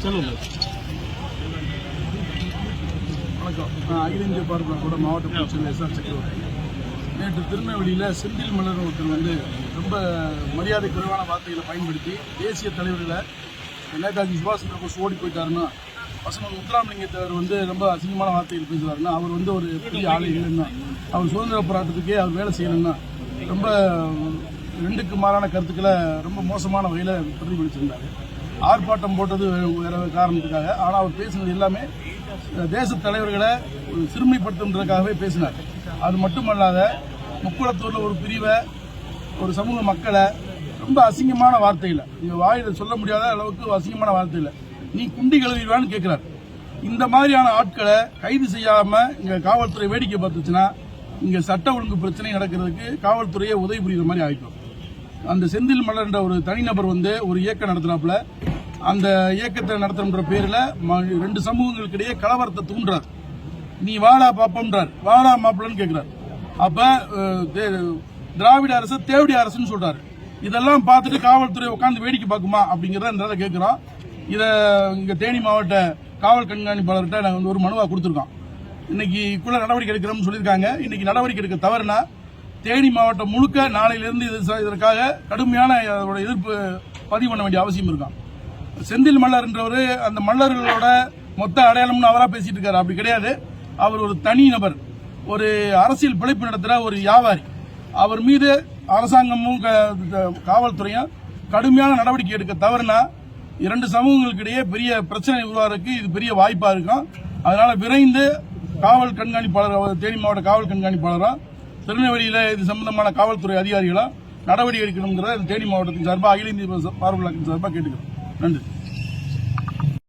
சொல்லுங்க. வணக்கம். நான் அகில இந்திய பார்ப்பனரோட மாவட்ட பொதுச்செயலாளர் எஸ்.ஆர். சக்கரவர்த்தி. நேற்று திருநெல்வேலியில் செந்தில் மலர் ஒருத்தர் ரொம்ப மரியாதை குறைவான வார்த்தைகளை பயன்படுத்தி தேசிய தலைவர்களை நேதாஜி சுபாஷ் சந்திர போஸ் ஓடி போயிட்டாருன்னா, பசங்க முத்துராமலிங்கத்தவர் ரொம்ப அசிங்கமான வார்த்தைகள் பேசுவாருன்னா, அவர் ஒரு பெரிய ஆளை இல்லைன்னா, அவர் சுதந்திர போராட்டத்துக்கே அவர் வேலை செய்யணும்னா ரொம்ப ரெண்டுக்கு மாறான கருத்துக்களை ரொம்ப மோசமான வகையில் பிரதிபலிச்சிருந்தார். ஆர்ப்பாட்டம் போட்டது வேற காரணத்துக்காக, ஆனால் அவர் பேசினது எல்லாமே தேச தலைவர்களை சிறுமைப்படுத்துன்றதுக்காகவே பேசினார். அது மட்டுமல்லாத முக்குளத்தூரில் ஒரு பிரிவை, ஒரு சமூக மக்களை ரொம்ப அசிங்கமான வார்த்தையில், வாயில் சொல்ல முடியாத அளவுக்கு அசிங்கமான வார்த்தையில் நீ குண்டி கழுவிடுவான்னு கேட்கிறார். இந்த மாதிரியான ஆட்களை கைது செய்யாமல் இங்கே காவல்துறை வேடிக்கை பார்த்துச்சுன்னா இங்கே சட்ட ஒழுங்கு பிரச்சனை நடக்கிறதுக்கு காவல்துறையை உதவி புரிகிற மாதிரி ஆகிடும். அந்த செந்தில் மலர் என்ற ஒரு தனிநபர் ஒரு இயக்கம் நடத்துறாப்புல, அந்த இயக்கத்தை நடத்துற பேரில் 2 சமூகங்களுக்கு இடையே கலவரத்தை தூண்டுறார். நீ வாடா பாப்பம்ன்றார், வாடா மாப்பிள்ளன்னு கேட்கிறார். அப்ப திராவிட அரசு தேவடி அரசுன்னு சொல்றாரு. இதெல்லாம் பார்த்துட்டு காவல்துறை உட்காந்து வேடிக்கை பார்க்குமா அப்படிங்கிறத கேட்கிறோம். இதை இங்க தேனி மாவட்ட காவல் கண்காணிப்பாளர்கிட்ட நாங்கள் ஒரு மனுவா கொடுத்துருக்கோம். இன்னைக்குள்ள நடவடிக்கை எடுக்கிறோம்னு சொல்லியிருக்காங்க. இன்னைக்கு நடவடிக்கை எடுக்க தவறுனா தேனி மாவட்டம் முழுக்க நாளையிலிருந்து இதற்காக கடுமையான எதிர்ப்பு பதிவு பண்ண வேண்டிய அவசியம் இருக்கும். செந்தில் மல்லர் என்றவர் அந்த மல்லர்களோட மொத்த அடையாளம்னு அவரா பேசிட்டு இருக்காரு. அப்படி கிடையாது. அவர் ஒரு தனி நபர், ஒரு அரசியல் பிழைப்பு நடத்துகிற ஒரு வியாபாரி. அவர் மீது அரசாங்கமும் காவல்துறையும் கடுமையான நடவடிக்கை எடுக்க தவறுனா 2 சமூகங்களுக்கு இடையே பெரிய பிரச்சனை உருவாகிறதுக்கு இது பெரிய வாய்ப்பா இருக்கும். அதனால விரைந்து காவல் கண்காணிப்பாளர், தேனி மாவட்ட காவல் கண்காணிப்பாளரும் திருநெல்வேலியில் இது சம்பந்தமான காவல்துறை அதிகாரிகளும் நடவடிக்கை எடுக்கணுங்கிறத தேனி மாவட்டத்தின் சார்பாக அகில இந்திய பார்வையாளர்கள் சார்பாக கேட்டுக்கிறோம். நன்றி.